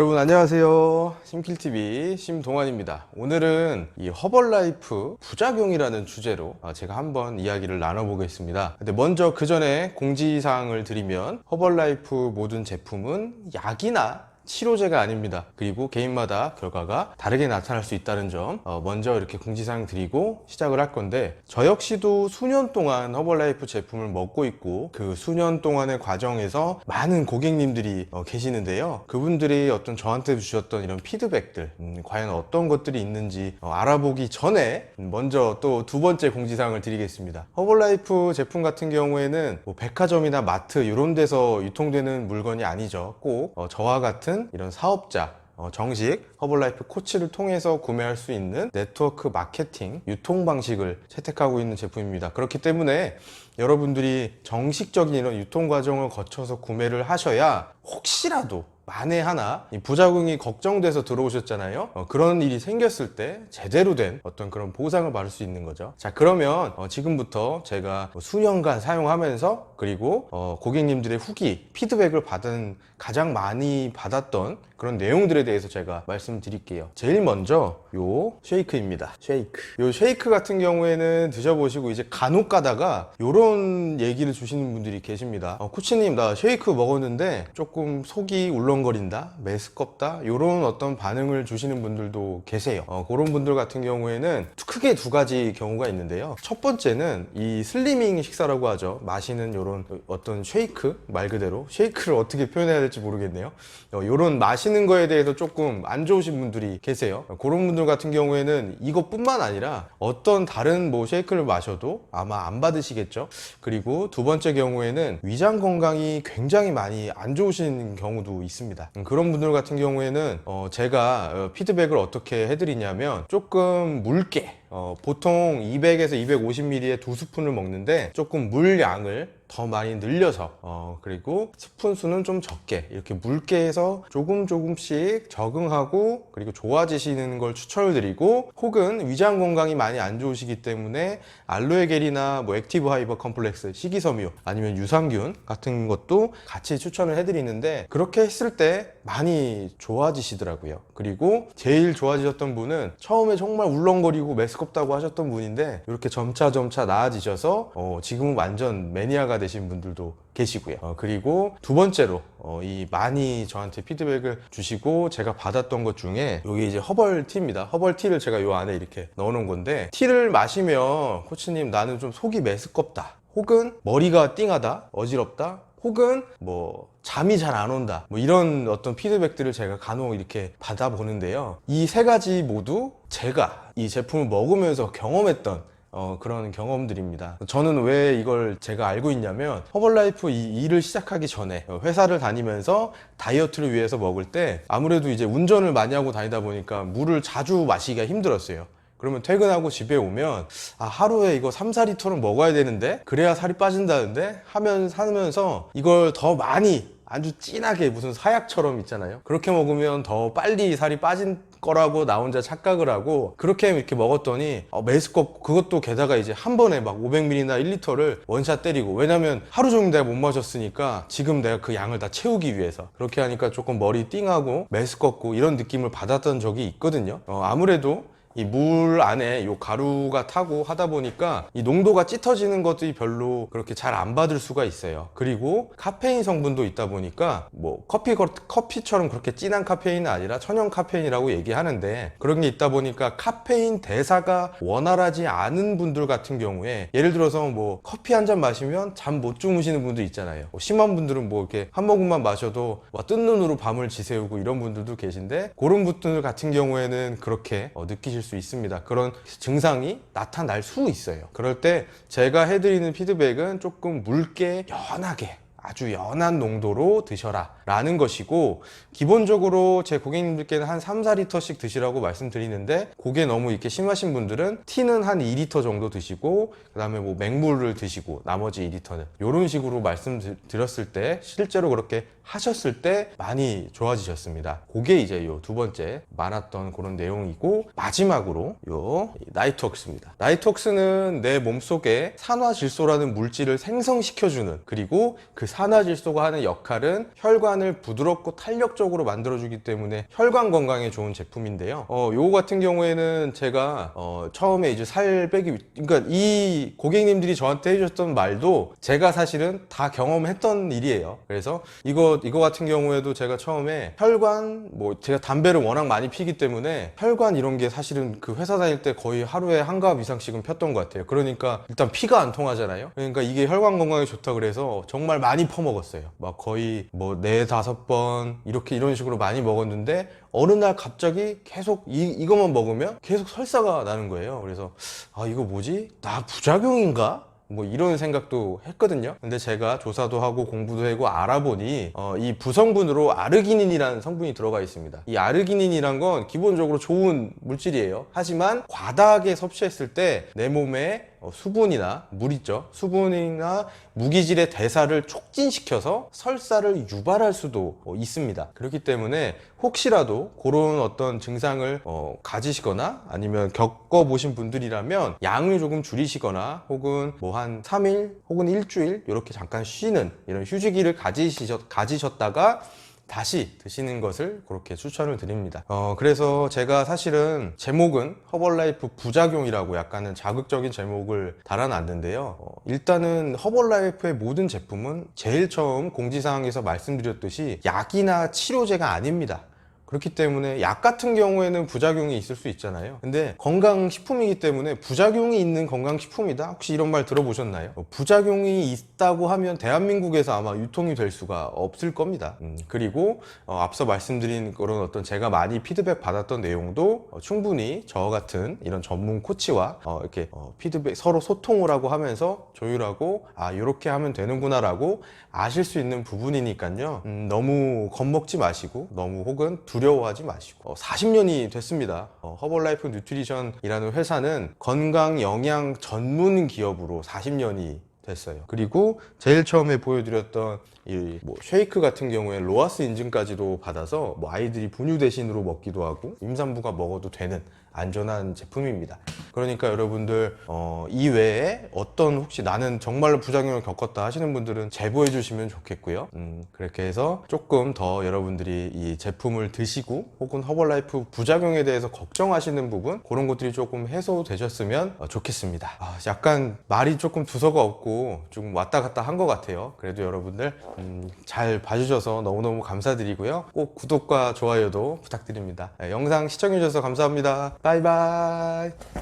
여러분 안녕하세요. 심킬TV 심동환입니다. 오늘은 이 허벌라이프 부작용이라는 주제로 제가 한번 이야기를 나눠보겠습니다. 근데 먼저 그 전에 공지사항을 드리면 허벌라이프 모든 제품은 약이나 치료제가 아닙니다. 그리고 개인마다 결과가 다르게 나타날 수 있다는 점 먼저 이렇게 공지사항 드리고 시작을 할 건데, 저 역시도 수년 동안 허벌라이프 제품을 먹고 있고 그 수년 동안의 과정에서 많은 고객님들이 계시는데요. 그분들이 어떤 저한테 주셨던 이런 피드백들, 과연 어떤 것들이 있는지 알아보기 전에 먼저 또 두 번째 공지사항을 드리겠습니다. 허벌라이프 제품 같은 경우에는 뭐 백화점이나 마트 이런 데서 유통되는 물건이 아니죠. 꼭 저와 같은 이런 사업자, 정식 허벌라이프 코치를 통해서 구매할 수 있는 네트워크 마케팅 유통 방식을 채택하고 있는 제품입니다. 그렇기 때문에 여러분들이 정식적인 이런 유통 과정을 거쳐서 구매를 하셔야 혹시라도 만에 하나 이 부작용이 걱정돼서 들어오셨잖아요. 그런 일이 생겼을 때 제대로 된 어떤 그런 보상을 받을 수 있는 거죠. 자, 그러면 지금부터 제가 수년간 사용하면서 그리고 고객님들의 후기, 피드백을 가장 많이 받았던 그런 내용들에 대해서 제가 말씀드릴게요. 제일 먼저 요 쉐이크입니다. 요 쉐이크 같은 경우에는 드셔보시고 이제 간혹 가다가 요런 얘기를 주시는 분들이 계십니다. 코치님, 나 쉐이크 먹었는데 조금 속이 울렁거린다, 메스껍다, 요런 어떤 반응을 주시는 분들도 계세요. 그런 분들 같은 경우에는 크게 두 가지 경우가 있는데요. 첫 번째는 이 슬리밍 식사라고 하죠. 마시는 요런 어떤 쉐이크, 말 그대로 쉐이크를 어떻게 표현해야 될지 모르겠네요. 요런 마시는 거에 대해서 조금 안 좋으신 분들이 계세요. 그런 분들 같은 경우에는 이것뿐만 아니라 어떤 다른 뭐 쉐이크를 마셔도 아마 안 받으시겠죠. 그리고 두 번째 경우에는 위장 건강이 굉장히 많이 안 좋으신 경우도 있습니다. 그런 분들 같은 경우에는 제가 피드백을 어떻게 해드리냐면, 조금 묽게 보통 200에서 250ml에 2스푼을 먹는데 조금 물 양을 더 많이 늘려서 그리고 스푼 수는 좀 적게 이렇게 묽게 해서 조금씩 적응하고 그리고 좋아지시는 걸 추천을 드리고, 혹은 위장 건강이 많이 안 좋으시기 때문에 알로에 겔이나 뭐 액티브 하이버 컴플렉스, 식이섬유 아니면 유산균 같은 것도 같이 추천을 해드리는데, 그렇게 했을 때 많이 좋아지시더라고요. 그리고 제일 좋아지셨던 분은 처음에 정말 울렁거리고 메스껍다고 하셨던 분인데 이렇게 점차 나아지셔서 지금은 완전 매니아가 되신 분들도 계시고요. 그리고 두 번째로 이 많이 저한테 피드백을 주시고 제가 받았던 것 중에 여기 이제 허벌티입니다. 허벌티를 제가 요 안에 이렇게 넣어 놓은 건데, 티를 마시면 코치님 나는 좀 속이 메스껍다, 혹은 머리가 띵하다, 어지럽다, 혹은 뭐 잠이 잘 안 온다, 뭐 이런 어떤 피드백들을 제가 간혹 이렇게 받아보는데요. 이 세 가지 모두 제가 이 제품을 먹으면서 경험했던 그런 경험들입니다. 저는 왜 이걸 제가 알고 있냐면, 허벌라이프 이 일을 시작하기 전에 회사를 다니면서 다이어트를 위해서 먹을 때 아무래도 이제 운전을 많이 하고 다니다 보니까 물을 자주 마시기가 힘들었어요. 그러면 퇴근하고 집에 오면 하루에 이거 3, 4리터는 먹어야 되는데 그래야 살이 빠진다는데 하면서 이걸 더 많이 아주 진하게 무슨 사약처럼 있잖아요. 그렇게 먹으면 더 빨리 살이 빠진 거라고 나 혼자 착각을 하고 그렇게 이렇게 먹었더니 메스껍, 그것도 게다가 이제 한 번에 막 500ml나 1리터를 원샷 때리고, 왜냐면 하루 종일 내가 못 마셨으니까 지금 내가 그 양을 다 채우기 위해서 그렇게 하니까 조금 머리 띵하고 메스껍고 이런 느낌을 받았던 적이 있거든요. 아무래도 이 물 안에 요 가루가 타고 하다 보니까 이 농도가 짙어지는 것들이 별로 그렇게 잘 안 받을 수가 있어요. 그리고 카페인 성분도 있다 보니까 뭐 커피처럼 그렇게 진한 카페인은 아니라 천연 카페인이라고 얘기하는데, 그런 게 있다 보니까 카페인 대사가 원활하지 않은 분들 같은 경우에, 예를 들어서 뭐 커피 한 잔 마시면 잠 못 주무시는 분들 있잖아요. 심한 분들은 뭐 이렇게 한 모금만 마셔도 뜬 눈으로 밤을 지새우고 이런 분들도 계신데, 그런 분들 같은 경우에는 그렇게 느끼실 수 있습니다. 그런 증상이 나타날 수 있어요. 그럴 때 제가 해드리는 피드백은 조금 묽게 연하게, 아주 연한 농도로 드셔라 라는 것이고, 기본적으로 제 고객님들께는 한 3, 4리터씩 드시라고 말씀드리는데, 그게 너무 이렇게 심하신 분들은 티는 한 2리터 정도 드시고 그 다음에 뭐 맹물을 드시고 나머지 2리터는 이런 식으로 말씀드렸을 때, 실제로 그렇게 하셨을 때 많이 좋아지셨습니다. 그게 이제 요 두 번째 많았던 그런 내용이고, 마지막으로 요 나이트웍스입니다. 나이트웍스는 내 몸속에 산화질소라는 물질을 생성시켜주는, 그리고 그 산화질소가 하는 역할은 혈관을 부드럽고 탄력적으로 만들어주기 때문에 혈관 건강에 좋은 제품인데요. 요거 같은 경우에는 제가 처음에 이제 살 빼기, 그러니까 이 고객님들이 저한테 해주셨던 말도 제가 사실은 다 경험했던 일이에요. 그래서 이거 같은 경우에도 제가 처음에 혈관, 뭐 제가 담배를 워낙 많이 피기 때문에 혈관 이런 게 사실은 그 회사 다닐 때 거의 하루에 한 갑 이상씩은 폈던 것 같아요. 그러니까 일단 피가 안 통하잖아요. 그러니까 이게 혈관 건강에 좋다 그래서 정말 많이 퍼먹었어요. 막 거의 뭐 4-5번 이런 식으로 많이 먹었는데 어느 날 갑자기 계속 이것만 먹으면 계속 설사가 나는 거예요. 그래서 아, 이거 뭐지? 나 부작용인가? 뭐 이런 생각도 했거든요. 근데 제가 조사도 하고 공부도 하고 알아보니 이 부성분으로 아르기닌이라는 성분이 들어가 있습니다. 이 아르기닌이란 건 기본적으로 좋은 물질이에요. 하지만 과다하게 섭취했을 때 내 몸에 수분이나 물 있죠. 수분이나 무기질의 대사를 촉진시켜서 설사를 유발할 수도 있습니다. 그렇기 때문에 혹시라도 그런 어떤 증상을 가지시거나 아니면 겪어보신 분들이라면 양을 조금 줄이시거나 혹은 뭐 한 3일 혹은 일주일 이렇게 잠깐 쉬는 이런 휴지기를 가지셨다가 다시 드시는 것을 그렇게 추천을 드립니다. 그래서 제가 사실은 제목은 허벌라이프 부작용이라고 약간은 자극적인 제목을 달아놨는데요. 일단은 허벌라이프의 모든 제품은 제일 처음 공지사항에서 말씀드렸듯이 약이나 치료제가 아닙니다. 그렇기 때문에 약 같은 경우에는 부작용이 있을 수 있잖아요. 근데 건강식품이기 때문에 부작용이 있는 건강식품이다? 혹시 이런 말 들어보셨나요? 부작용이 있다고 하면 대한민국에서 아마 유통이 될 수가 없을 겁니다. 그리고 앞서 말씀드린 그런 어떤 제가 많이 피드백 받았던 내용도 충분히 저 같은 이런 전문 코치와 이렇게 피드백 서로 소통을 하고 하면서 조율하고 아, 이렇게 하면 되는구나 라고 아실 수 있는 부분이니까요. 너무 겁먹지 마시고 너무 혹은 두려워하지 마시고 40년이 됐습니다. 허벌라이프 뉴트리션이라는 회사는 건강 영양 전문 기업으로 40년이 됐어요. 그리고 제일 처음에 보여드렸던 이 뭐 쉐이크 같은 경우에 로아스 인증까지도 받아서 뭐 아이들이 분유 대신으로 먹기도 하고 임산부가 먹어도 되는 안전한 제품입니다. 그러니까 여러분들 이외에 어떤 혹시 나는 정말로 부작용을 겪었다 하시는 분들은 제보해 주시면 좋겠고요. 그렇게 해서 조금 더 여러분들이 이 제품을 드시고 혹은 허벌라이프 부작용에 대해서 걱정하시는 부분 그런 것들이 조금 해소되셨으면 좋겠습니다. 약간 말이 조금 두서가 없고 좀 왔다 갔다 한 것 같아요. 그래도 여러분들 잘 봐주셔서 너무너무 감사드리고요. 꼭 구독과 좋아요도 부탁드립니다. 영상 시청해 주셔서 감사합니다. 바이바이.